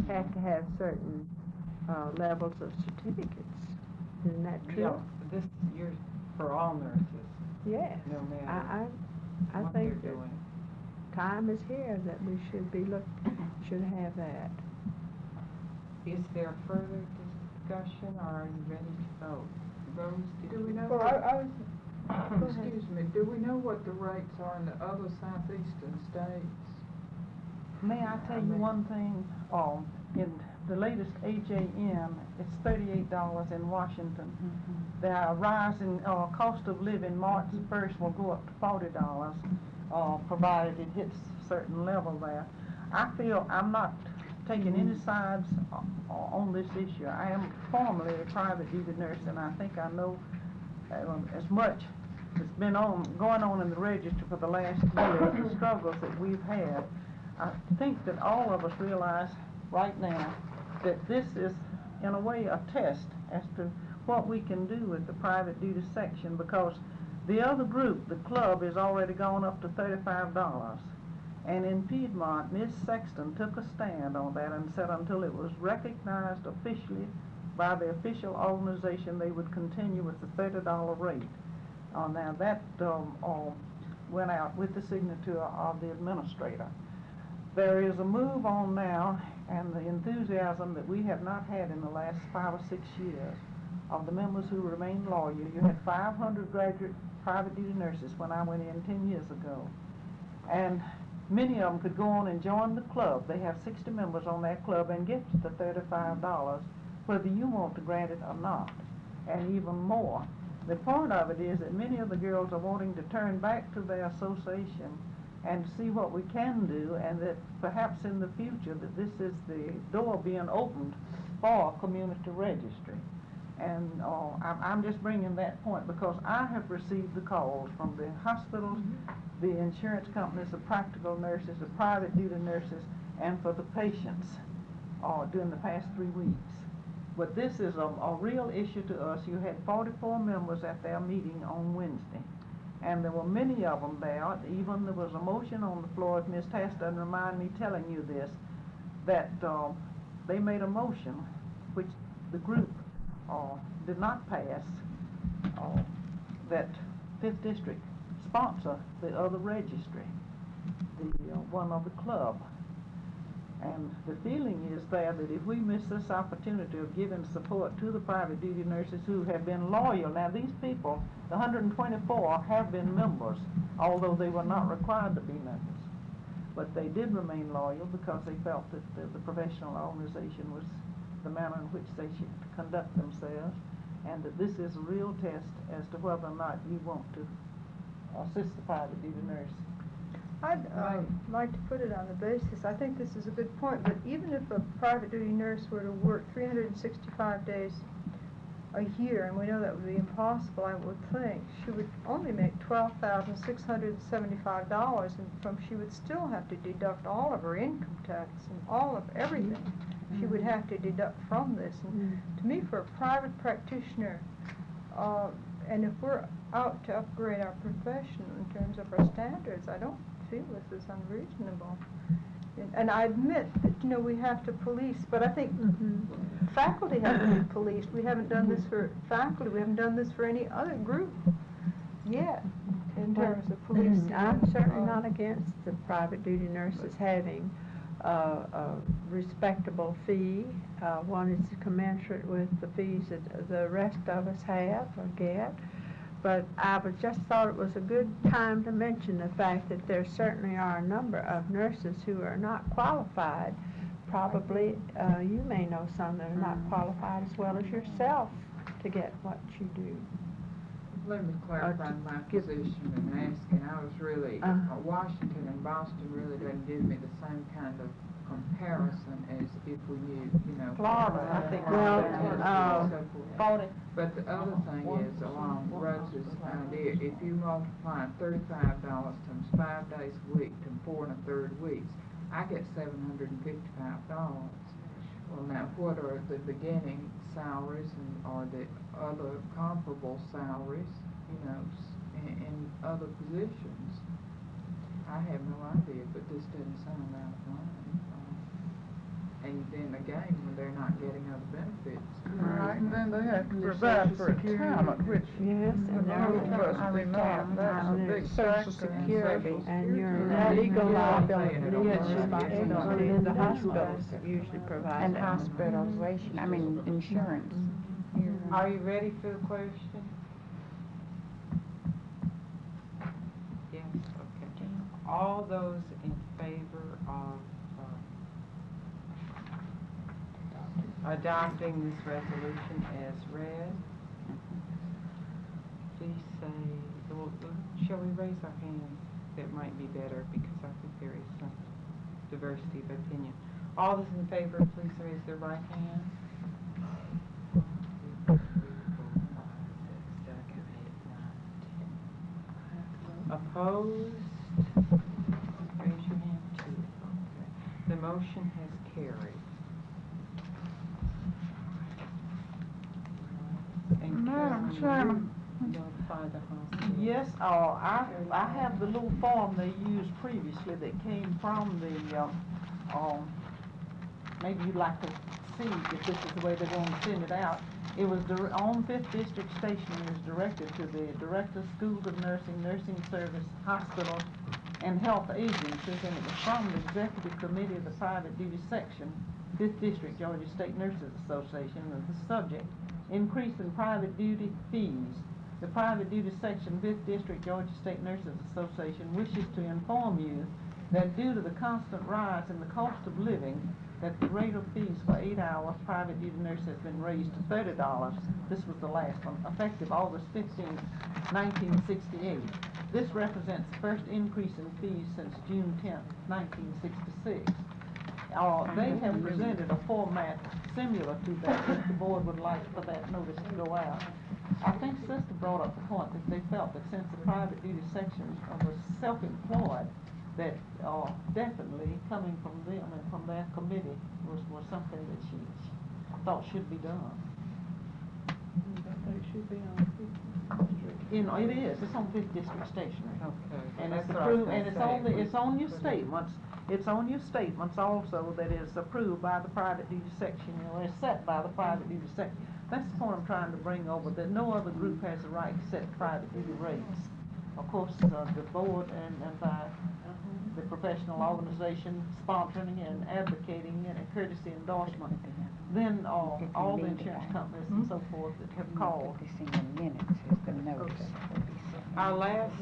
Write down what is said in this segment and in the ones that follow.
have to have certain levels of certificates. Isn't that true? Yeah, this year for all nurses, Yes. no matter I what think they're that doing. time is here that we should have that. Is there further discussion, or are you ready to vote? Rose, did Do we you? know Well, what, I was, Go ahead. excuse me, do we know what the rates are in the other southeastern states? may I tell you one thing? In the latest AJM, it's $38 in Washington. The rise in cost of living March 1st will go up to $40, provided it hits a certain level there. I feel I'm not taking any sides on this issue. I am formerly a private duty nurse, and I think I know as much that's been going on in the register for the last year, the struggles that we've had. I think that all of us realize right now that this is, in a way, a test as to what we can do with the private duty section, because the other group, the club, is already gone up to $35. And in Piedmont, Ms. Sexton took a stand on that and said until it was recognized officially by the official organization, they would continue with the $30 rate. Now that went out with the signature of the administrator. There is a move on now, and the enthusiasm that we have not had in the last 5 or 6 years of the members who remain loyal. You had 500 graduate private duty nurses when I went in 10 years ago, and many of them could go on and join the club. They have 60 members on that club and get the $35, whether you want to grant it or not, and even more. The point of it is that many of the girls are wanting to turn back to their association and see what we can do, and that perhaps in the future that this is the door being opened for a community registry. And I'm just bringing that point because I have received the calls from the hospitals, the insurance companies, the practical nurses, the private duty nurses, and for the patients during the past 3 weeks. But this is a real issue to us. You had 44 members at their meeting on Wednesday, and there were many of them there. Even there was a motion on the floor, if Ms. Tass doesn't remind me telling you this, that they made a motion which the group did not pass, that 5th District sponsor the other registry, the one of the club. And the feeling is there that if we miss this opportunity of giving support to the private duty nurses who have been loyal, now these people, the 124, have been members, although they were not required to be members. But they did remain loyal because they felt that the professional organization was the manner in which they should conduct themselves, and that this is a real test as to whether or not you want to assist the private duty nurse. I'd like to put it on the basis, I think this is a good point, but even if a private duty nurse were to work 365 days a year, and we know that would be impossible, I would think, she would only make $12,675, and she would still have to deduct all of her income tax and all of everything she would have to deduct from this. And to me, for a private practitioner, and if we're out to upgrade our profession in terms of our standards, I don't feel this is unreasonable. And I admit that, we have to police, but I think faculty have to be policed. We haven't done this for faculty. We haven't done this for any other group yet in terms of policing. I'm certainly not against the private duty nurses having a respectable fee. One is commensurate with the fees that the rest of us have or get. But I just thought it was a good time to mention the fact that there certainly are a number of nurses who are not qualified. Probably you may know some that are not qualified as well as yourself to get what you do. Let me clarify my position in asking. I was really, Washington and Boston really doesn't give me the same kind of comparison as if we knew, Florida, I think. But the other thing is, along Rose's idea, if you multiply $35 times 5 days a week to 4 1/3 weeks, I get $755. Well, now, what are the beginning salaries or the other comparable salaries, in other positions? I have no idea, but this doesn't sound out of line. And then again, when they're not getting other benefits. Right, and then they have to Social provide for Security. retirement, which Yes, and most there of us are do not. That's a and big Social factor. Security, and your Security. legal Yeah. liability Yeah. and Yeah. responsibility, Yeah. the hospitals usually provide And that. hospitalization, I mean, insurance. Are you ready for the question? Yes, okay. All those in favor of adopting this resolution as read, please say, well, shall we raise our hands? That might be better because I think there is some diversity of opinion. All those in favor, please raise their right hand. 1, 2, 3, 4, 5, 6, 7, 8, 9, 10. Opposed? Raise your hand too. Okay. The motion has carried. And Madam Carolyn, Chairman. you notify the hospital. Yes, I have the little form they used previously that came from the, maybe you'd like to see if this is the way they're going to send it out. It was on 5th District Station, it was directed to the Director of Schools of Nursing, Nursing Service, Hospitals, and Health Agencies, and it was from the Executive Committee of the Private Duty Section, 5th District, Georgia State Nurses Association, and the subject, increase in private duty fees. The Private Duty Section, 5th District, Georgia State Nurses Association wishes to inform you that due to the constant rise in the cost of living, that the rate of fees for 8-hour private duty nurse has been raised to $30. This was the last one, effective August 15, 1968. This represents the first increase in fees since June 10, 1966. They have presented a format similar to that if the board would like for that notice to go out. I think Sister brought up the point that they felt that since the private duty section was self-employed, that definitely coming from them and from their committee was something that she thought should be done. It should be on 5th District. It is, it's on 5th District stationery. Okay. And that's it's what I was approved, and it's gonna on say. it's on your statements, it's on your statements also that it's approved by the private duty section, it's set by the private duty section. That's the point I'm trying to bring over, that no other group has the right to set private duty rates. Of course, the board and by the professional organization sponsoring and advocating and a courtesy endorsement, then all the insurance companies and so forth that have called. Put this in the minutes, is the notice. Our last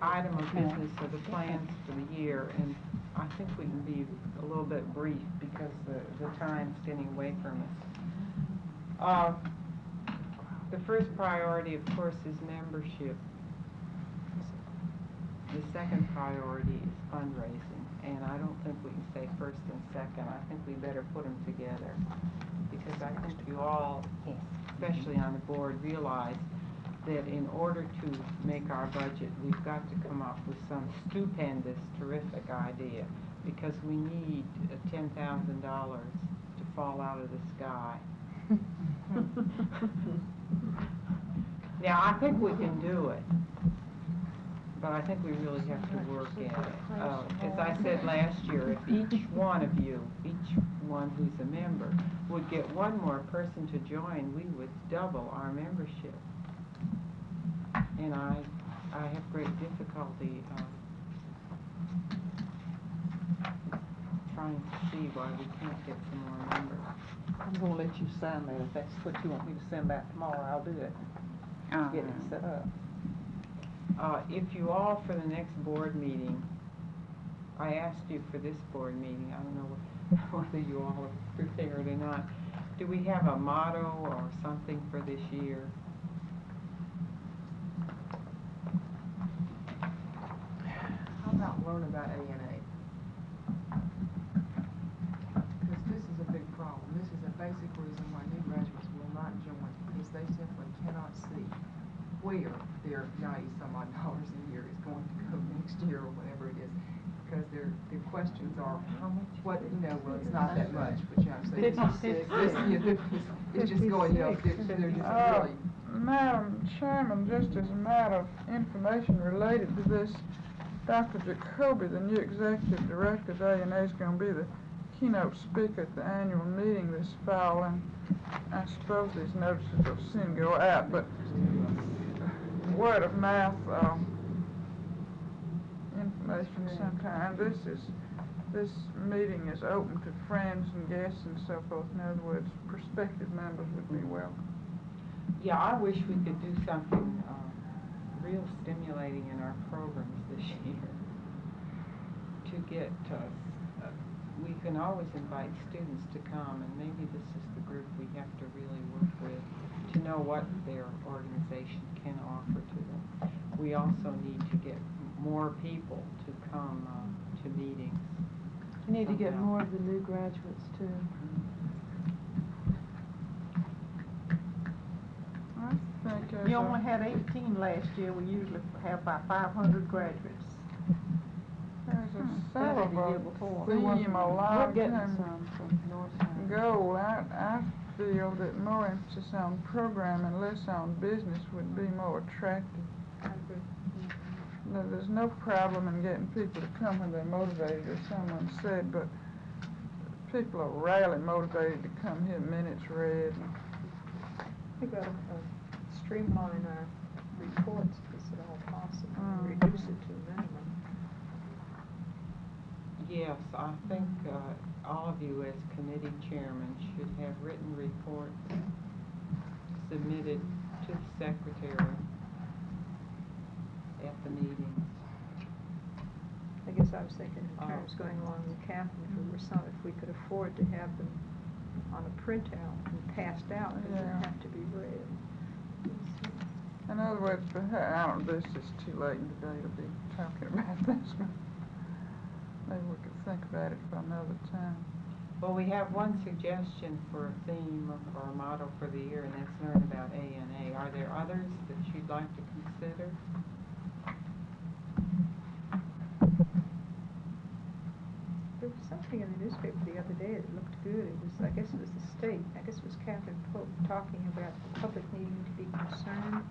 item of business are the plans for the year, and I think we can be a little bit brief because the time's getting away from us. The first priority, of course, is membership. The second priority is fundraising, and I don't think we can say first and second. I think we better put them together, because I think you all, Yes. especially on the board, realize that in order to make our budget, we've got to come up with some stupendous, terrific idea, because we need $10,000 to fall out of the sky. Now, I think we can do it, but I think we really have to work at it. As I said last year, if each one of you, each one who's a member, would get one more person to join, we would double our membership. And I have great difficulty trying to see why we can't get some more members. I'm gonna let you sign that, if that's what you want me to send back tomorrow, I'll do it, get it set up. If you all, for the next board meeting, I asked you for this board meeting, I don't know whether you all are prepared or not. Do we have a motto or something for this year? How about learn about ANA? Because this is a big problem. This is a basic reason why new graduates will not join, because they simply cannot see where their $90-some-odd a year is going to go next year or whatever it is. Because their questions are, How much? well, it's not that much, but you know what I'm saying? It's just going, they're just really. Madam Chairman, just as a matter of information related to this, Dr. Jacoby, the new executive director of A&A, is going to be the keynote speaker at the annual meeting this fall, and I suppose these notices will soon go out, but word of mouth, information sometime. This meeting is open to friends and guests and so forth. In other words, prospective members would be welcome. Yeah, I wish we could do something, real stimulating in our programs this year to get, we can always invite students to come, and maybe this is the group we have to really work with to know what their organization can offer to them. We also need to get more people to come to meetings. You need to get somehow. more of the new graduates too. I think as You a- only had 18 last year, we usually have about 500 graduates. There's a Better sort the year of before. a theme, a We're getting long-term some from Northside. goal. I feel that more emphasis on programming, less on business would be more attractive. No, there's no problem in getting people to come when they're motivated, as someone said, but people are rarely motivated to come hear minutes read. We got to streamline our reports, if it's at all possible, and reduce it to a minimum. Yes, I think all of you as committee chairmen should have written reports submitted to the secretary at the meetings. I guess I was thinking in terms going along with Catherine, if there were some, if we could afford to have them on a printout and passed out, they Yeah. wouldn't have to be read. In other words, perhaps, I don't know, this is too late in the day to be talking about this, but maybe we could think about it for another time. Well, we have one suggestion for a theme or a motto for the year, and that's learn about ANA. Are there others that you'd like to consider? There was something in the newspaper the other day that looked good. It was, I guess it was the state, I guess it was Catherine Pope talking about the public needing to be concerned.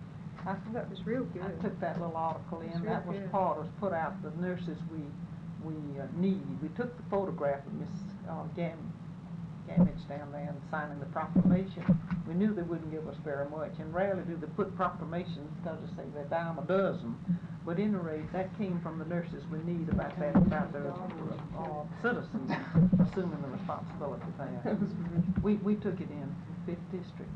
I thought that was real good. I took that little article It's in, real that was good. part of, put out the nurses we need. We took the photograph of Miss Gamage down there and signing the proclamation. We knew they wouldn't give us very much, and rarely do they put proclamations, they'll just say they're a dime a dozen. But at any rate, that came from the nurses we need about that, about their citizens assuming the responsibility there. We took it in, 5th District.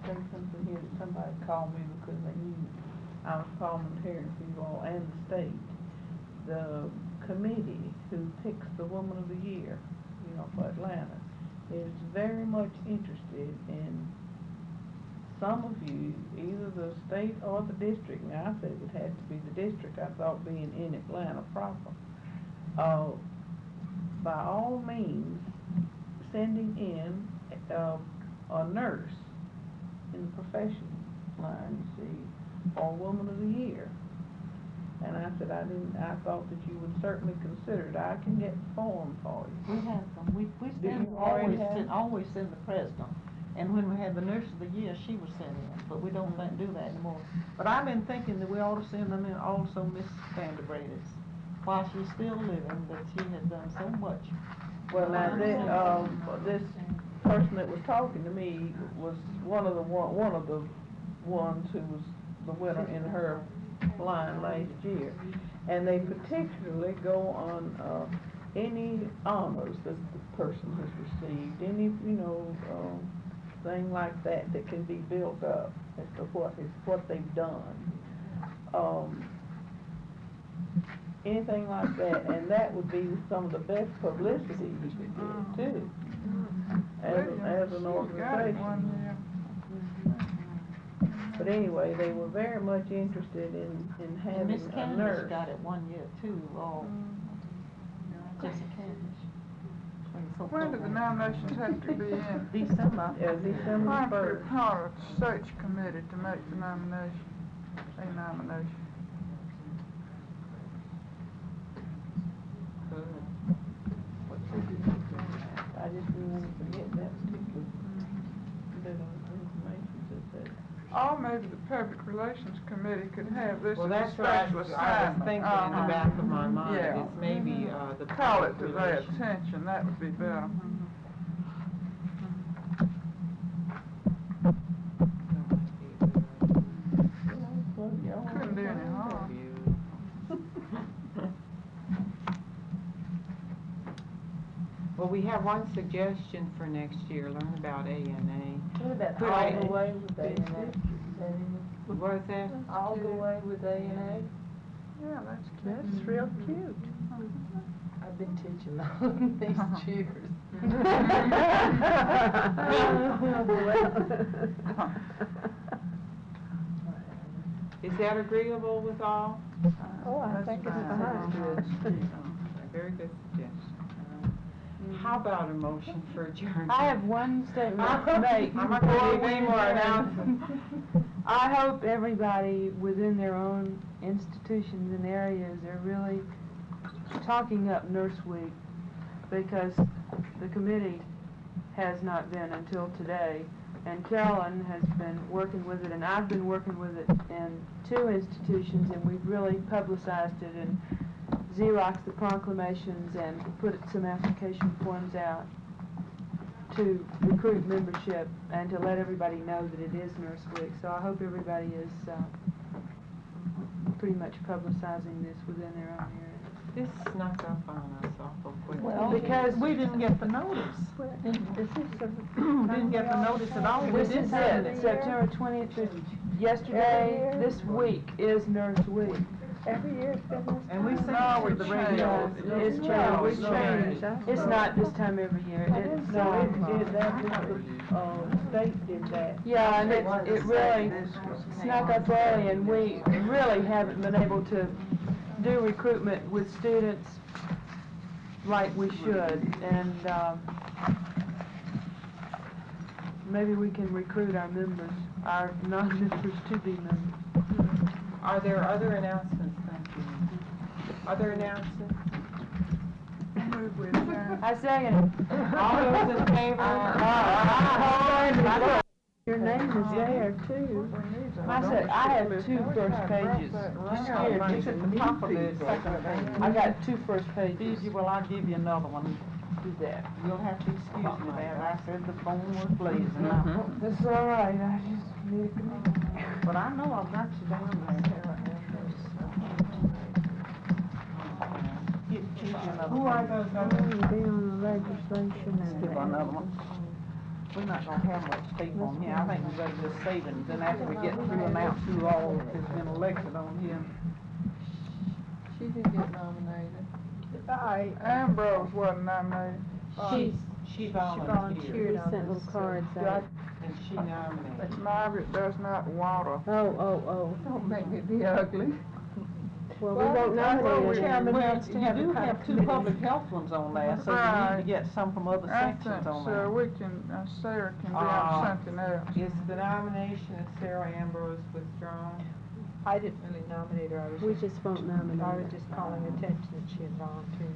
Say something here that somebody called me because they knew I was volunteering for you all and the state. The committee who picks the Woman of the Year, for Atlanta, is very much interested in some of you, either the state or the district. Now, I said it had to be the district, I thought being in Atlanta proper. By all means, sending in a nurse in the profession line, you see, or Woman of the Year. And I said I thought that you would certainly consider it. I can get the form for you. We have them, we Do send, you already always send the president. And when we had the nurse of the year, she was sent in, but we don't do that anymore. But I've been thinking that we ought to send them in also Miss Vanderbredis, while she's still living, that she has done so much. Well, now, this person that was talking to me was one of the ones who was the winner in her line last year. And they particularly go on, any honors that the person has received, any, thing like that can be built up as to what they've done. Anything like that, and that would be some of the best publicity you could get too, as an organization. But anyway, they were very much interested in having Miss a Candace nurse. got it one year too, Jessica Candace. When do the nominations have to be in? December. Yeah, December I have to 1st. appoint a search committee to make the nomination, a nomination. I just didn't want to forget that particular bit of information that said. All maybe the Public Relations Committee could have this Well, as a that's what I special was assignment. thinking in the back of my mind, Yeah. is maybe, the Call it public to their relations. attention, that would be better. Couldn't do any harm. Well, we have one suggestion for next year, learn about ANA. Look at that, Could all I- the way with A and What is that? A. All the way with A and Yeah, that's cute. That's real cute. A. I've been teaching all these years. Is that agreeable with all? Oh, I think it's fine. Very good suggestion. How about a motion for adjournment? I have one statement to make. I'm not gonna give any more announcements. I hope everybody within their own institutions and areas are really talking up Nurse Week, because the committee has not been until today, and Carolyn has been working with it, and I've been working with it in 2 institutions, and we've really publicized it and Xeroxed the proclamations and put some application forms out to recruit membership and to let everybody know that it is Nurse Week. So I hope everybody is pretty much publicizing this within their own area. This snuck up on us awful quick. Well, because we didn't get the notice. Didn't get the notice at all. We this did is send it, September 20th to yesterday, Every year? this week is Nurse Week. Every year it's been this. And we time. sent No, it to we the radio. changed. It's Yeah, we changed. changed. It's not this time every year. It's, State did that. yeah, and it really snuck up early, and we really haven't been able to do recruitment with students like we should, and maybe we can recruit our members, our non-members to be members. Are there other announcements? Thank you. Other announcements? Move with adjourn. I second it. All those in favor? Your name is there too. I have 2 first pages. Just here, It's at the top of the second page. I got 2 first pages. Easy, well, I'll give you another one. Do that. You'll have to excuse me there. I said the phone was blazing. That's all right, I just need a But I know I've got you down there. Give you another Who are one. those I other? want to be on the legislation and. Give another one. We're not gonna have much tape on here. I think we better just save it, and then after we get through, announce who all has been elected on here. She didn't get nominated. Ambrose wasn't nominated. She volunteered volunteered, on Sent this, little cards out. and she nominated. Margaret does not water. Oh. Don't make me be ugly. Well, we won't nominate her. chairman Well, has to you have a do kind have of 2 committee. public health ones on there, so you need Right. to get some from other I think sections on so, there. we can, Sarah can be Uh, on something else. Is the nomination of Sarah Ambrose withdrawn? I didn't really nominate her, We just won't nominate I was her. just calling attention that she had volunteered.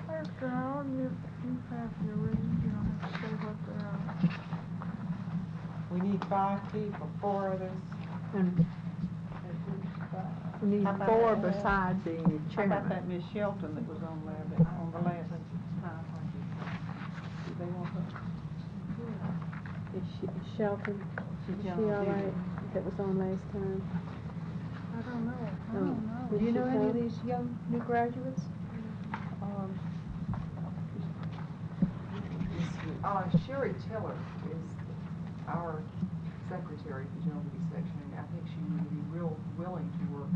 After all, you have your reasons, you don't have to say what they are. We need 5 people, 4 others. And we need How about 4 that? besides the How about chairman. that Miss Shelton that was on there, that, on the last time? Do they want her? Is Shelton, is she John all Deere. right, that was on last time? I don't know, I Oh. don't know. Do you know any of these young new graduates? Sherry Tiller is our secretary for General Duty Section, and I think she would be real willing to work,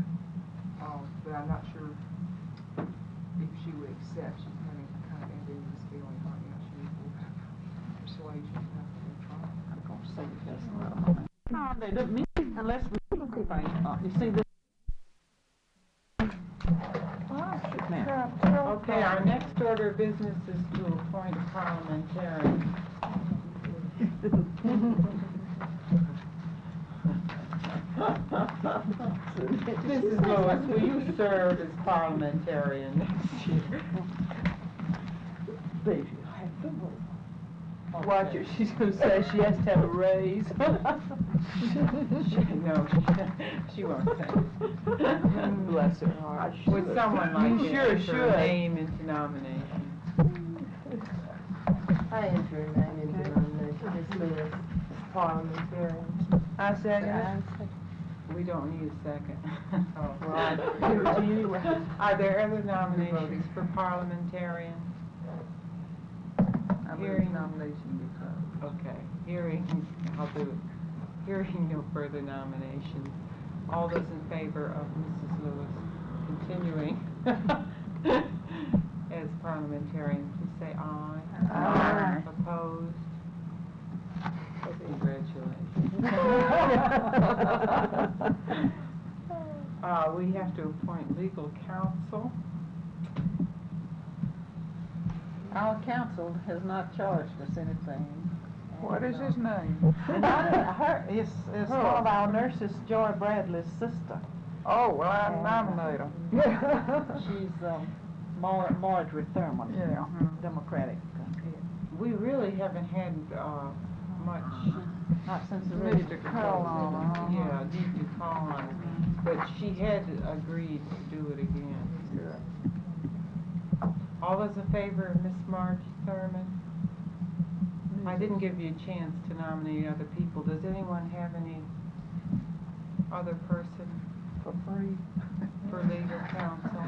but I'm not sure if she would accept. She's having kind of ambiguous feeling right now. She will have persuasion enough to try. I'm gonna say this. No, they don't mean, unless we, you see this? Now, Okay, our next order of business is to appoint a parliamentarian. Mrs. Lewis, will you serve as parliamentarian next year? baby, I have to vote. Watch her, she's gonna say she has to have a raise. No, she won't say. Bless her heart. Would someone like You to sure enter should. a name into nomination? I enter a name into nomination, Ms. Lewis, parliamentarian. I second We don't need a second. Oh, Well, I give it to you anyway. Are there other nominations for parliamentarian? I move Hearing- nomination be closed. Okay, I'll do it. Hearing no further nominations. All those in favor of Mrs. Lewis continuing as parliamentarian, please say aye. Aye. Opposed? Congratulations. We have to appoint legal counsel. Our council has not charged us anything. What is his name? And it's one of our nurses, Joy Bradley's sister. Oh, well, I nominate him. She's, Marjorie Thurman. Yeah. Democratic. We really haven't had, much, Not since the Need to register call closed. on her. yeah, need to call on it. But she had agreed to do it again. All those in favor of Miss Margie Thurman? I didn't give you a chance to nominate other people. Does anyone have any other person For free. for legal counsel?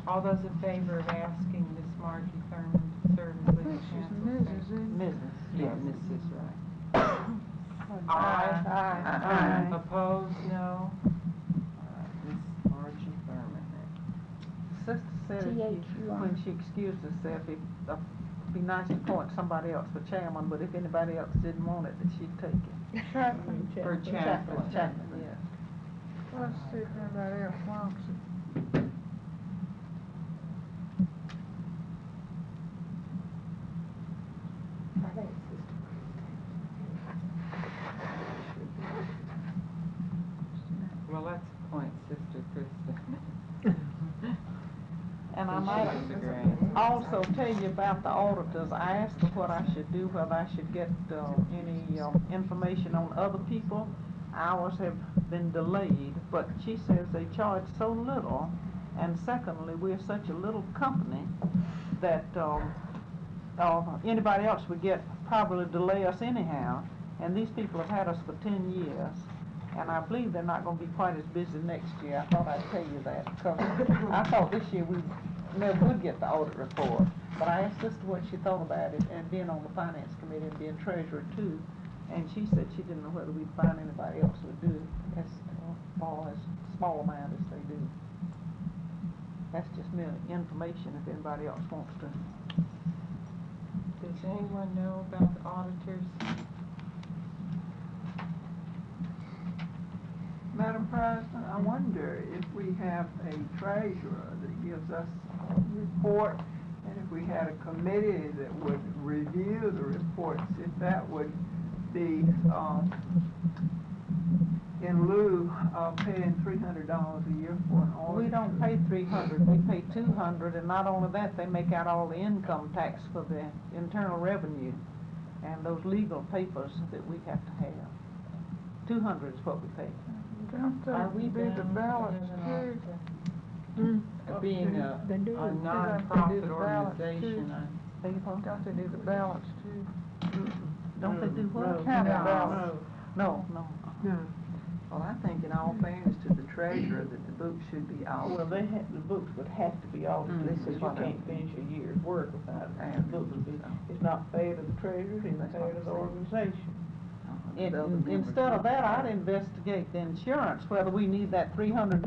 All those in favor of asking Miss Margie Thurman to serve as legal counsel? Mrs., isn't it? Mrs. Yeah, Mrs. Right. Aye. Aye. Opposed, no. Miss Margie Thurman then. Sister said when she excused herself, it'd be nice to appoint somebody else for chairman, but if anybody else didn't want it, that she'd take it. For chaplain. Chaplain, yes. Let's see if anybody else wants it. Well, let's appoint Sister Kristen. And I Since might she's the grand. also tell you about the auditors. I asked her what I should do, whether I should get any information on other people. Ours have been delayed, but she says they charge so little, and secondly, we're such a little company that anybody else would probably delay us anyhow, and these people have had us for 10 years. And I believe they're not gonna be quite as busy next year. I thought I'd tell you that, because I thought this year we never would get the audit report. But I asked Sister what she thought about it, and being on the finance committee and being treasurer too, and she said she didn't know whether we'd find anybody else would do it as small amount as they do. That's just mere information if anybody else wants to. Does anyone know about the auditors? Madam President, I wonder if we have a treasurer that gives us a report, and if we had a committee that would review the reports, if that would be, in lieu of paying $300 a year for an audit. We don't pay 300, we pay 200, and not only that, they make out all the income tax for the internal revenue and those legal papers that we have to have. 200 is what we pay. Don't Are they we do the bound to ballots have too? an Being a They do. non-profit They do the ballots, organization, too. Beg your pardon? Don't they do the ballots too? Don't they do what? County No. ballots. No, no. Well, I think in all fairness to the treasurer, that the books should be Well, audited. the books would have to be audited, This because is you what I- can't finish a year's work without it. I The books would be, agree. it's not fair to the treasurer, it's That's fair what to I'm the saying. organization. The other members Instead of don't. that, I'd investigate the insurance, whether we need that 300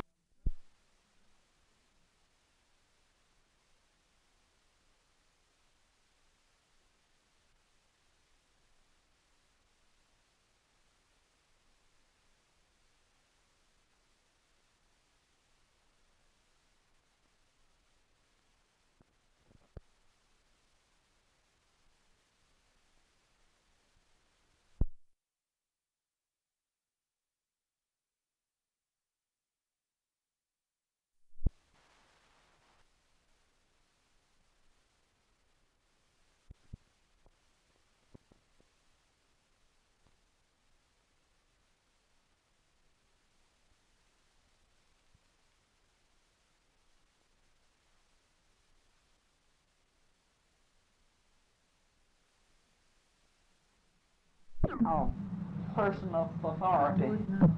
person of authority doing it.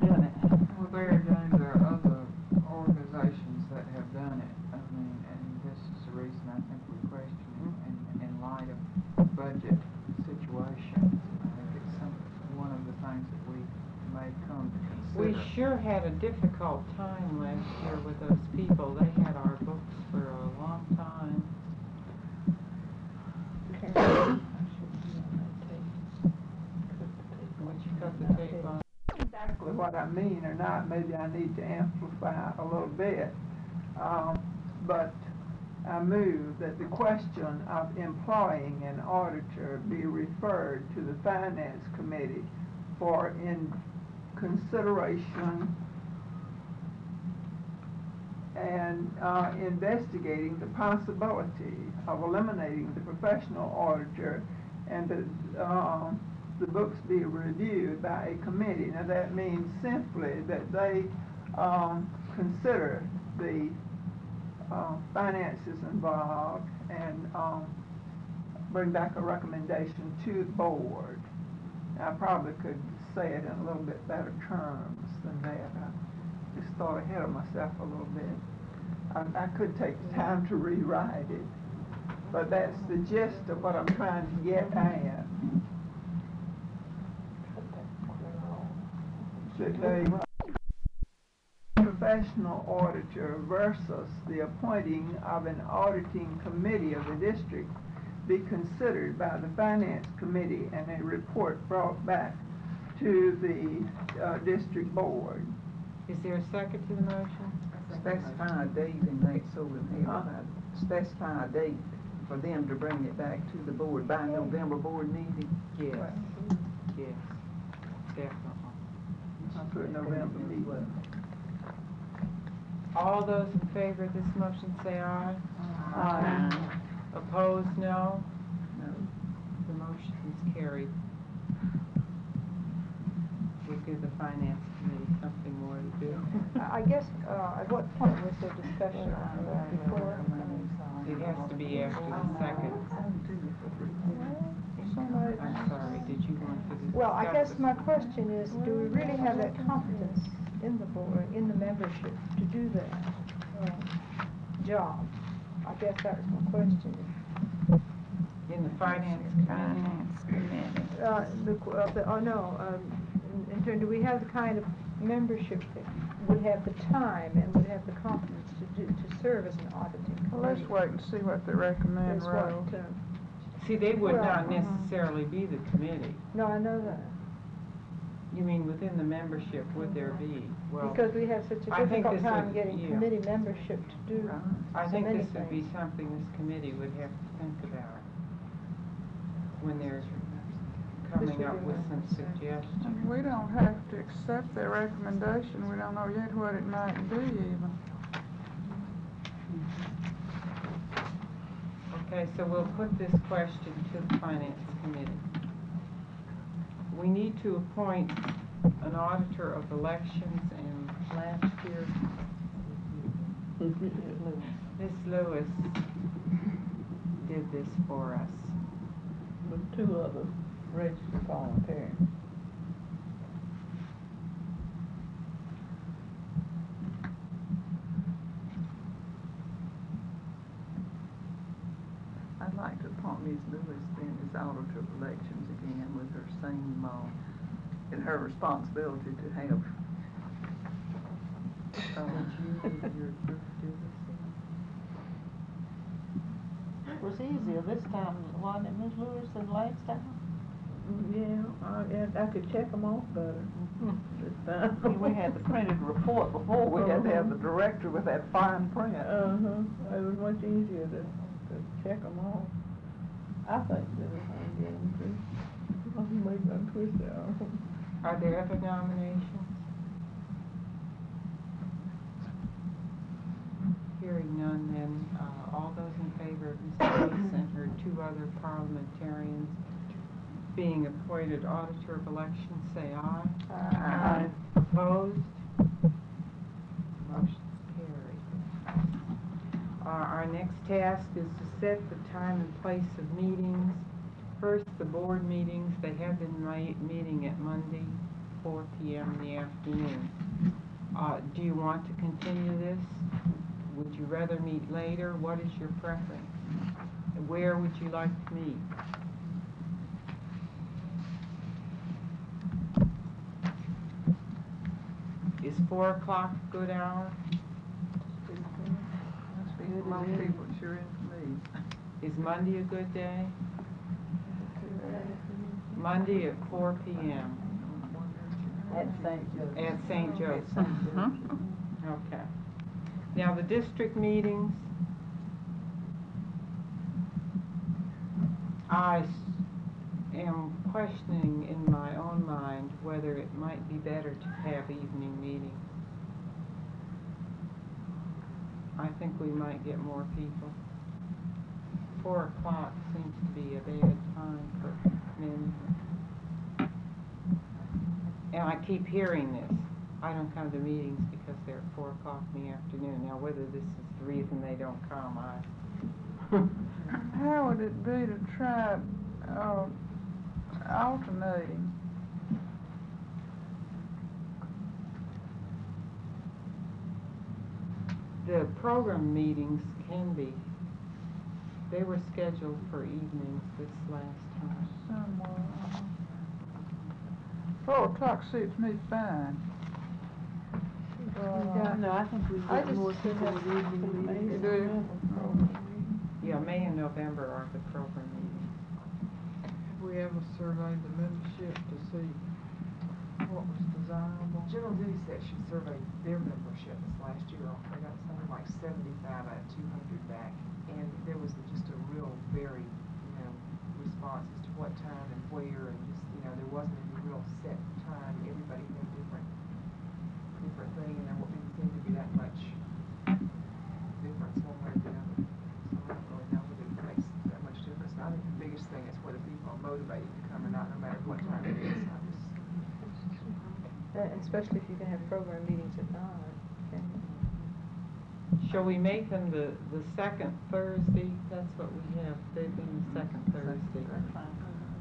Well, there again, there are other organizations that have done it. I mean, and this is the reason I think we're questioning in light of budget situations. I think it's one of the things that we may come to We consider. sure had a difficult time last year with those people. They had our books for a long time. Would you cut the tape on? Exactly what I mean or not, maybe I need to amplify a little bit. But I move that the question of employing an auditor be referred to the Finance Committee for consideration and investigating the possibility of eliminating the professional auditor and the books be reviewed by a committee. Now that means simply that they consider the finances involved and bring back a recommendation to the board. I probably could say it in a little bit better terms than that. I just thought ahead of myself a little bit. I could take the time to rewrite it, but that's the gist of what I'm trying to get at. Should they professional auditor versus the appointing of an auditing committee of the district be considered by the Finance Committee and a report brought back to the district board? Is there a second to the motion? Specify a date and make so we'll have specify a date for them to bring it back to the board by November board meeting. Yes, yes, definitely. I put November meeting. All those in favor of this motion say aye. Aye. Opposed, no? No. The motion is carried. We'll give the Finance Committee something more to do. I guess, at what point was there discussion on that before? It has to be after the second. I'm sorry, did you want to discuss? Well, I guess my question is, do we really have that competence in the board, in the membership, to do that job? I guess that was my question. In the Finance Committee? In turn, do we have the kind of membership that would have the time and would have the competence to serve as an auditing committee? Well, let's wait and see what they recommend, Is Rose. what, See, they would Well, not necessarily be the committee. no, I know that. You mean within the membership, would there be? Well, Because we have such a I think difficult this time would- getting yeah. committee membership to do I so think many this would be things. something this committee would have to think about when they're coming would up be with my some concern. suggestions. We don't have to accept their recommendation, we don't know yet what it might be even. Okay, so we'll put this question to the Finance Committee. We need to appoint an auditor of elections, and last year, Ms. Lewis did this for us. With two other registered volunteers. I'd like to appoint Ms. Lewis then as auditor of elections again with her same, and her responsibility to have. It was easier this time, wasn't it, Ms. Lewis, than last time? Yeah, I could check them off better this time. We had the printed report before, we had to have the director with that fine print. It was much easier to check them off. I think that if I'm getting to, I'm making a twist out. Are there other nominations? Hearing none, then, all those in favor of Ms. Lewis and her two other parliamentarians being appointed auditor of elections, say aye. Aye. Opposed? Motion's carried. Our next task is to set the time and place of meetings. First, the board meetings, they have been meeting at Monday, 4 p.m. in the afternoon. Do you want to continue this? Would you rather meet later? What is your preference? Where would you like to meet? Is 4 o'clock a good hour? Most people sure is me. Is Monday a good day? Monday at 4 p.m. At St. Joe's. At St. Joseph. Okay. Now, the district meetings, I am questioning in my own mind whether it might be better to have evening meetings. I think we might get more people. 4 o'clock seems to be a bad time for many. And I keep hearing this. I don't come to meetings because they're at 4 o'clock in the afternoon. Now, whether this is the reason they don't come, How would it be to try, alternating? The program meetings can be. They were scheduled for evenings this last time. Somewhere. 4 o'clock suits me fine. No, I think we I get just more think people that's with evening meetings. You do? Yeah, May and November are the program meetings. We ever surveyed the membership to see what was desirable? General Duty Section surveyed their membership this last year. They got something like 75 out of 200 back. And there was just a real varied, response as to what time and where, and just, there wasn't any real set time. Everybody had different thing, and there didn't seem to be that much difference one way or the other. So I don't really know whether it makes that much difference. I think the biggest thing is whether people are motivated to come or not, no matter what time it is. And especially if you can have program meetings at night. Shall we make them the second Thursday? That's what we have. They've been the second Thursday.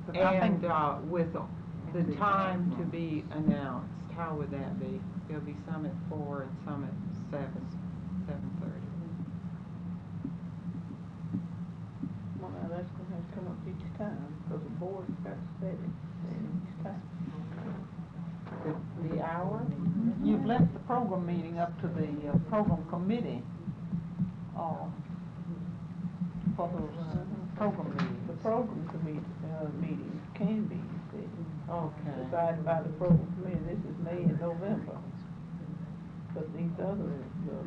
But I think- And with the time to be announced, how would that be? There'll be some at 4 and some at 7:30. Well, now that's gonna have to come up each time, because the board's got to set it each time. The hour? You've left the program meeting up to the program committee, for those program meetings. The program committee, meetings can be, Okay. decided by the program committee. This is May and November. But these other,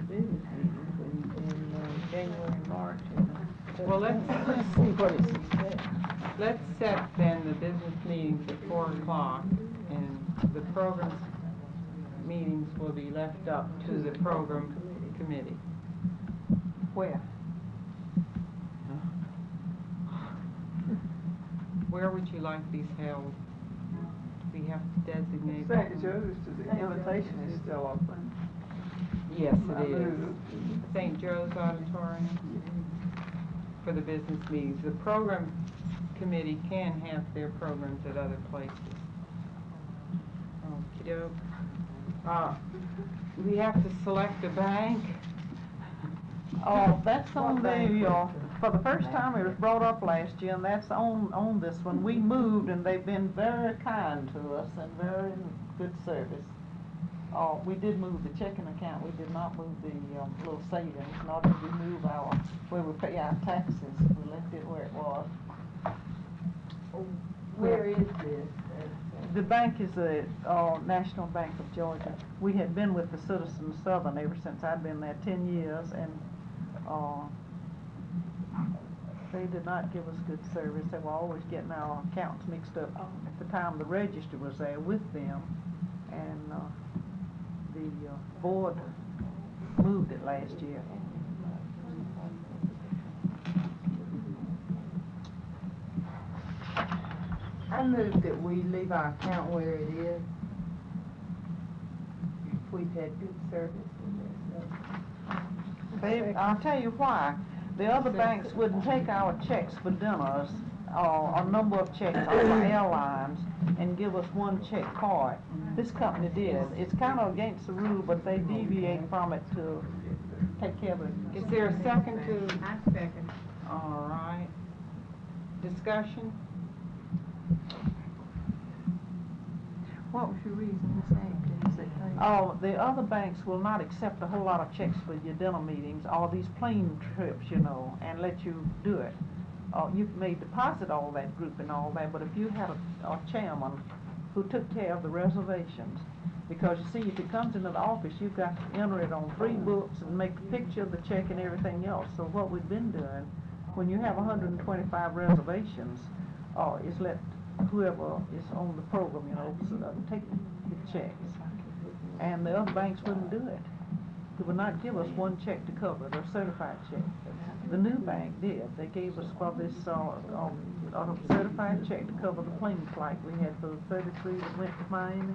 business meetings in January and March and. Well, let's see what it says. Let's set then the business meetings at 4 o'clock, and the program meetings will be left up to the program committee. Where? Where would you like these held? Do we have to designate? St. Joe's, the invitation is still open. Yes, I it is. move. St. Joe's Auditorium for the business meetings. The program committee can have their programs at other places. Okey-doke. We have to select a bank. Oh, that's on the, for the first time, it was brought up last year, and that's on this one. We moved, and they've been very kind to us and very good service. We did move the checking account, we did not move the, little savings, nor did we move where we pay our taxes, we left it where it was. Where is this? The bank is the, National Bank of Georgia. We had been with the Citizens Southern ever since I'd been there 10 years, and, they did not give us good service. They were always getting our accounts mixed up. At the time, the register was there with them, and, the board moved it last year. I move that we leave our account where it is. We've had good service in this. I'll tell you why. The other banks wouldn't take our checks for dinners. a number of checks off of airlines and give us one check card. This company did. It's kind of against the rule, but they deviate from it to take care of it. Is there a second to? I second. All right. Discussion? What was your reason to say, please, that they? Oh, the other banks will not accept a whole lot of checks for your dinner meetings, all these plane trips, you know, and let you do it. You may deposit all that group and all that, but if you had a chairman who took care of the reservations, because you see, if it comes into the office, you've got to enter it on 3 books and make a picture of the check and everything else. So what we've been doing, when you have 125 reservations, is let whoever is on the program, you know, take the checks. And the other banks wouldn't do it. They would not give us one check to cover it, or certified check. The new bank did. They gave us for this certified check to cover the plane flight we had for the 33 that went to Miami.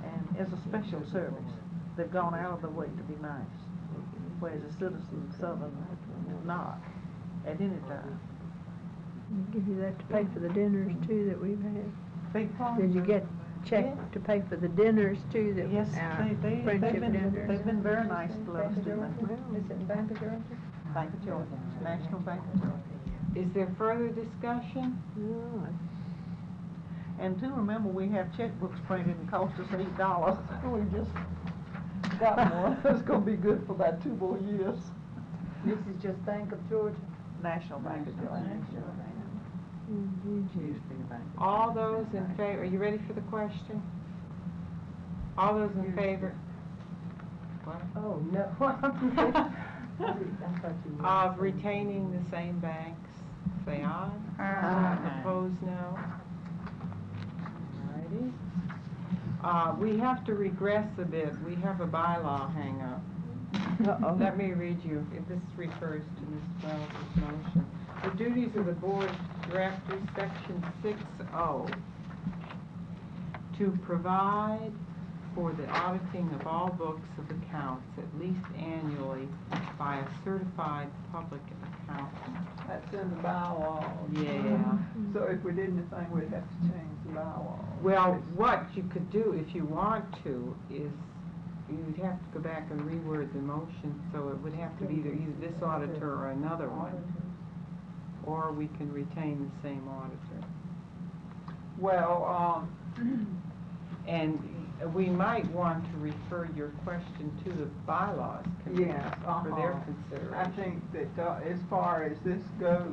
And as a special service, they've gone out of their way to be nice, whereas the Citizens Southern not at any time. Give you that to pay for the dinners too that we've had. Big Did you get check Yeah. to pay for the dinners too that Yes, they've friendship been dinners? very nice to let us do that. Is it Bank of Georgia? Bank of Georgia, National Bank of Georgia. Is there further discussion? No, And to remember, we have checkbooks printed and cost us $8. We just got one. It's gonna be good for about 2 more years. This is just Bank of Georgia. National Bank of Georgia. All those in favor, are you ready for the question? All those in favor? What? Oh, no. Of retaining the same banks, say aye. Opposed, no. Alrighty. We have to regress a bit. We have a bylaw hang up. Uh-oh. Let me read you, if this refers to Ms. Wells' motion. The duties of the board of directors, section 6(0), to provide for the auditing of all books of accounts at least annually by a certified public accountant. That's in the bylaws. Yeah. So if we did anything, we'd have to change the bylaws. Well, what you could do, if you want to, is you'd have to go back and reword the motion, so it would have to be either this auditor or another one. Or we can retain the same auditor. Well, And we might want to refer your question to the bylaws committee yes, for their I consideration. think that as far as this goes,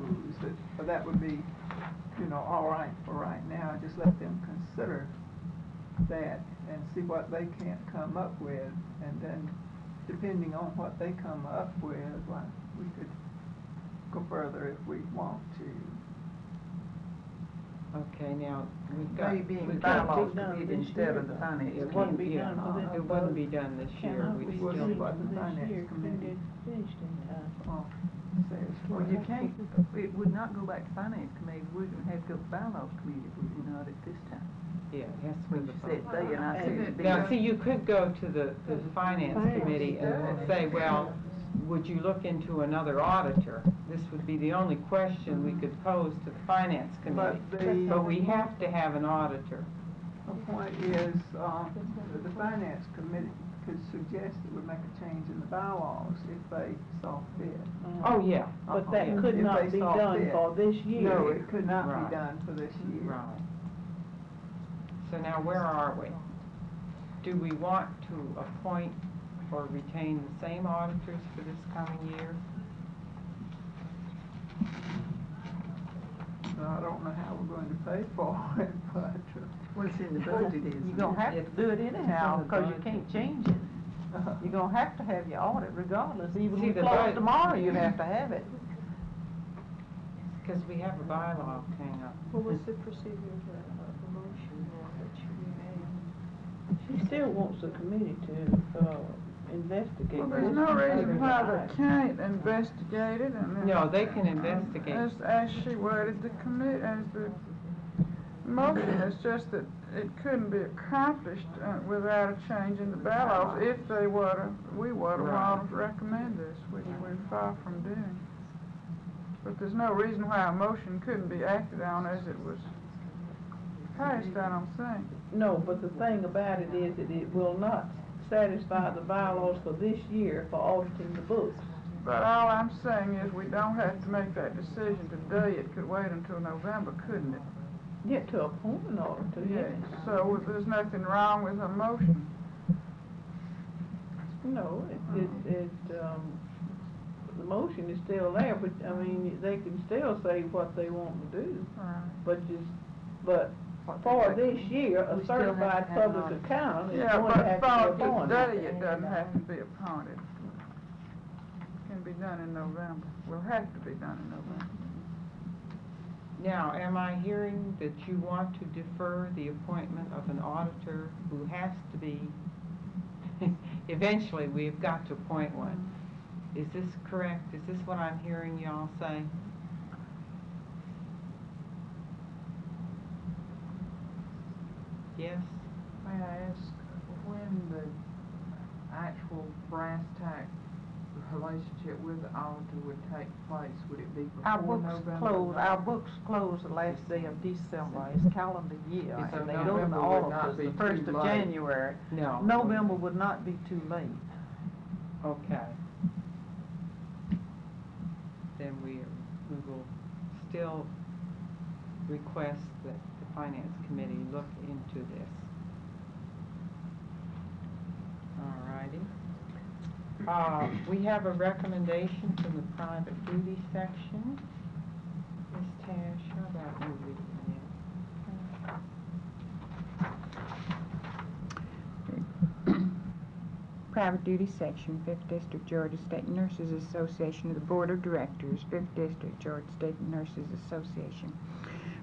that would be, all right for right now. Just let them consider that and see what they can't come up with, and then depending on what they come up with, like, we could go further if we want to. Okay, now, we've got. Maybe being we've got- bylaws committee instead of the finance It committee. wouldn't be done for this. It wouldn't be done this year. We'd Well, still. see what the finance committee says. Well, you can't, it would not go back to finance committee, we're gonna have to go to bylaws committee, would you not, at this time? Yeah, it has to When be you the. said they, and I said it'd be. Now, see, you could go to the finance committee and say, well, would you look into another auditor? This would be the only question we could pose to the finance committee. But we have to have an auditor. The point is, the finance committee could suggest that we make a change in the bylaws if they saw fit. Oh, yeah. But that could If not they be saw done fit. for this year. No, it could not Right. be done for this year. Right. So now, where are we? Do we want to appoint or retain the same auditors for this coming year? I don't know how we're going to pay for it, but. What's in the budget is. You're gonna have to do it anyhow, It's on the because you can't change it. You're gonna have to have your audit regardless, even See, if we the close bud- tomorrow, you'd have to have it. Because we have a bylaw hang up. What was the procedure of the motion that you made? She still wants the committee to, investigate. Well, there's no reason why they can't investigate it, and then. No, they can investigate. As she worded the commit, as the motion, it's just that it couldn't be accomplished without a change in the bylaws if we were to Right. recommend this, which we're far from doing. But there's no reason why a motion couldn't be acted on as it was passed, I don't think. No, but the thing about it is that it will not satisfy the bylaws for this year for auditing the books. But all I'm saying is we don't have to make that decision today. It could wait until November, couldn't it? Yet to appoint an auditor, yes. So there's nothing wrong with a motion. No, the motion is still there, but, I mean, they can still say what they want to do. Right. But for this year, a certified public accountant is Yeah, going to but have for to be appointed. today, it doesn't have to be appointed. It can be done in November. Will have to be done in November. Now, am I hearing that you want to defer the appointment of an auditor who has to be, eventually, we've got to appoint one? Is this correct? Is this what I'm hearing y'all say? Yes? May I ask when the actual brass tack relationship with the auditor would take place? Would it be Our before books November? close, our books close the last day of December, it's calendar year, So and they go to the November would not auditors be the first too of late. January. No. November would not be too late. Okay. Then we will still request that the Finance Committee look into this. All righty. We have a recommendation from the private duty section. Ms. Tash, how about you reading Private Duty Section, 5th District, Georgia State Nurses Association of the Board of Directors, 5th District, Georgia State Nurses Association.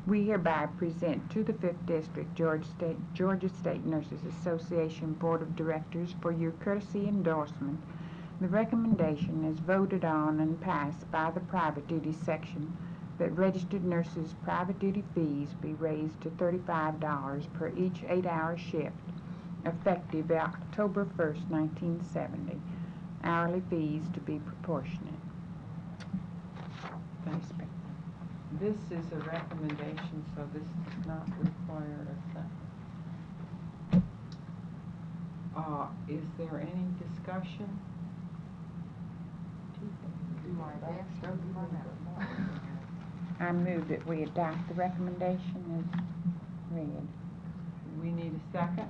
We hereby present to the 5th District, Georgia State Nurses Association Board of Directors for your courtesy endorsement the recommendation as voted on and passed by the Private Duty Section that registered nurses' private duty fees be raised to $35 per each 8-hour shift, effective October 1st, 1970. Hourly fees to be proportionate. Thanks. This is a recommendation, so this does not require a second. Is there any discussion? Do I advance voting on that? I move that we adopt the recommendation as read. We need a second?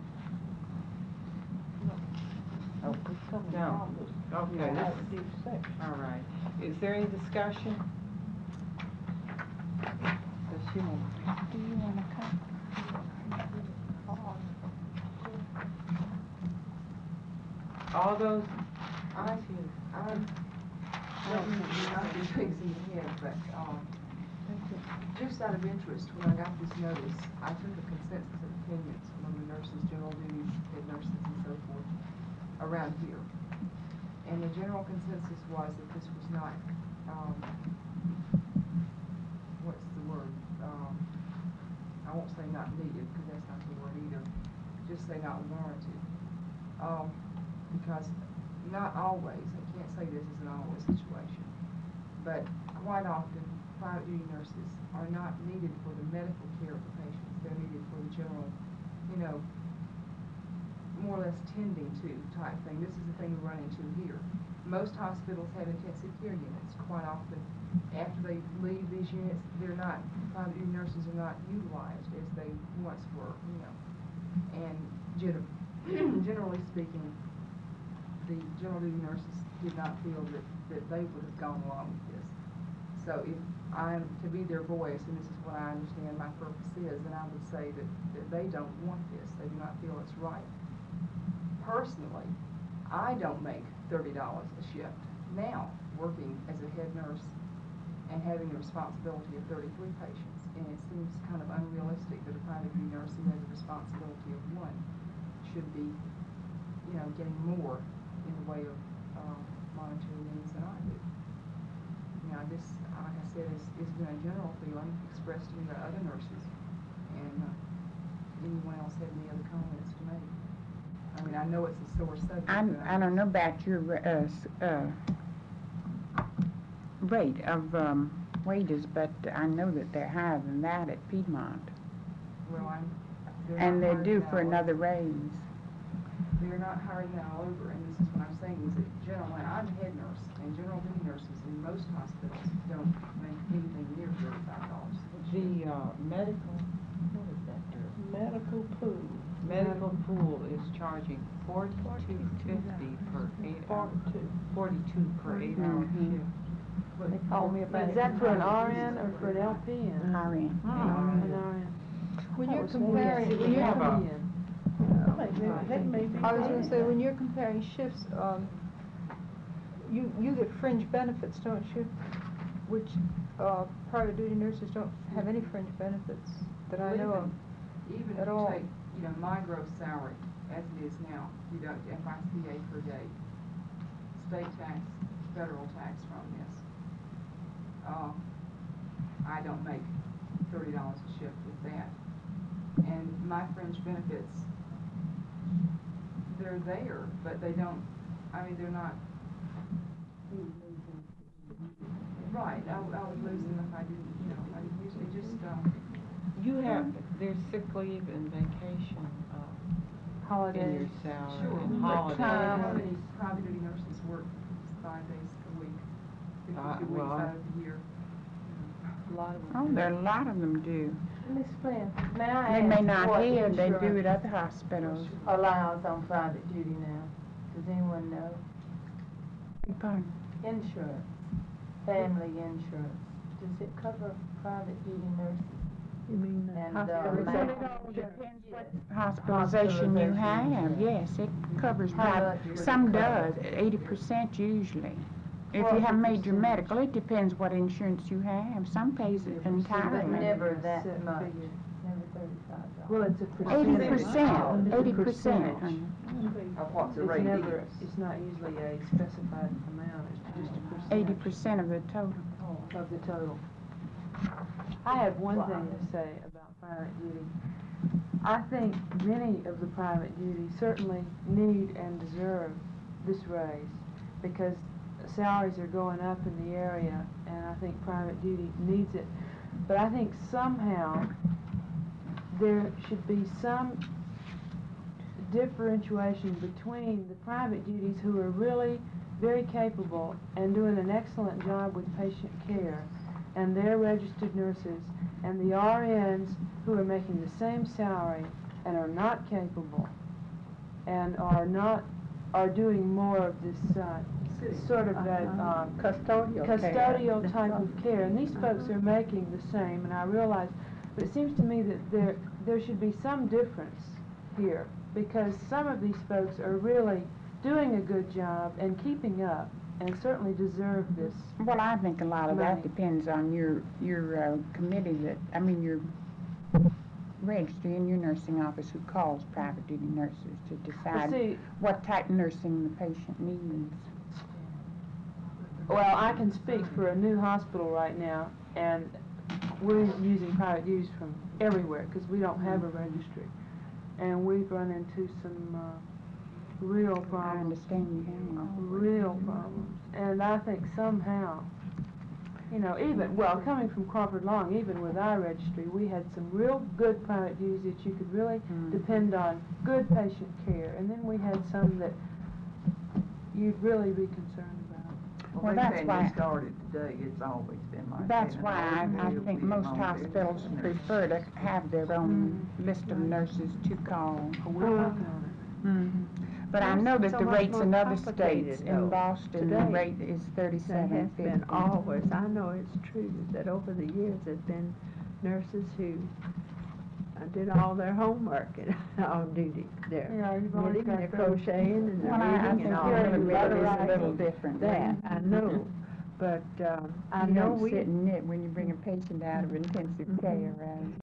Oh, it's coming No. from Okay, the this- private duty section. All right. Is there any discussion? Does she want? Do you want to come? All those, I don't do things in your head, but, just out of interest, when I got this notice, I took a consensus of opinions among the nurses, general duties, head nurses, and so forth, around here. And the general consensus was that this was not, what's the word? I won't say not needed, because that's not the word either, just say not warranted. Because not always, I can't say this is an always situation, but quite often, private duty nurses are not needed for the medical care of the patients. They're needed for the general, more or less tending to type thing. This is the thing we run into here. Most hospitals have intensive care units. Quite often, after they leave these units, private duty nurses are not utilized as they once were, And generally speaking, the general duty nurses did not feel that they would have gone along with this. So if I'm to be their voice, and this is what I understand my purpose is, then I would say that they don't want this. They do not feel it's right. Personally, I don't make $30 a shift now, working as a head nurse and having the responsibility of 33 patients. And it seems kind of unrealistic that a private duty nurse who has a responsibility of 1 should be, getting more in the way of monetary means than I do. This, like I said, has been a general feeling expressed to me by other nurses, and anyone else have any other comments to make? I mean, I know it's a sore subject. I don't know about your rate of wages, but I know that they're higher than that at Piedmont. Well, they're And not they're hiring due now for over. another raise. They're not hiring that all over, and this is what I'm saying, is that generally, I'm a head nurse, and general duty nurses in most hospitals don't make anything near $35. The, medical, what is that term? Medical pool. Medical pool is charging $42.50 per 8-hour. 42 per 8-hour Mhm. shift. They call me about Is that for an RN or for an LPN? RN. An RN. When you're That was comparing, weird. when you're, have a- That may be. I was gonna say, when you're comparing shifts, you get fringe benefits, don't you? Which, private duty nurses don't have any fringe benefits that I know of. Even at if you all. take, my gross salary, as it is now, deduct FICA per day, state tax, federal tax from this, I don't make $30 a shift with that. And my fringe benefits, they're there, but they don't, they're not. Right, I would lose them if I didn't, I usually just, You have, there's sick leave and vacation, in your Holidays. salary sure. and but holidays. how many private duty nurses work 5 days a week, 52 weeks well, out of the year? A lot of Oh, there are a lot of them do. Miss Flynn, may I ask They may not what here, they do insurance it at the hospitals. allows on private duty now? Does anyone know? Pardon? Insurance, family insurance, does it cover private duty nurses? You mean And, hospitalization? It all depends what hospitalization you have, yes, it covers How private, much would some it cover? does, 80% usually. If What you have was the major percentage? medical, it depends what insurance you have, some pays it But entirely. never that Set much, figure. never $35. Well, it's a 80%, It's a 80%, percentage. honey. Of what the It's rate never, is. it's not usually a specified amount, it's just a percentage 80% of the total. of the total. I have one thing to say about private duty. I think many of the private duty certainly need and deserve this raise because salaries are going up in the area and I think private duty needs it. But I think somehow there should be some differentiation between the private duties who are really very capable and doing an excellent job with patient care and their registered nurses and the RNs who are making the same salary and are not capable and are doing more of this sort of that custodial type of care. And these folks are making the same, and I realize, but it seems to me that there should be some difference here because some of these folks are really doing a good job and keeping up and certainly deserve this. Well, I think a lot of that Money. depends on your committee your registry in your nursing office who calls private duty nurses to decide see- what type of nursing the patient needs. Well, I can speak for a new hospital right now, and we're using private duties from everywhere because we don't have a registry. And we've run into some real I problems. understand you have. Real problems. And I think somehow, coming from Crawford Long, even with our registry, we had some real good private duties that you could really depend on, good patient care. And then we had some that you'd really be concerned about. Well, that's why. started today, it's always been like That's why I think most hospitals prefer to have their own list of nurses to call. We're working on it. But I know that So the much rates more in other complicated, states, in though, Boston, the today. rate is There has been $37.50. always, I know it's true, that over the years, there's been nurses who did all their homework on duty. They're Yeah, you've always knitting, got they're those. crocheting, and they're Well, I reading, think and all. your that. committee is a Right. little different. That, I know, but, I You know don't we. sit and knit when you bring a patient out of intensive care, right?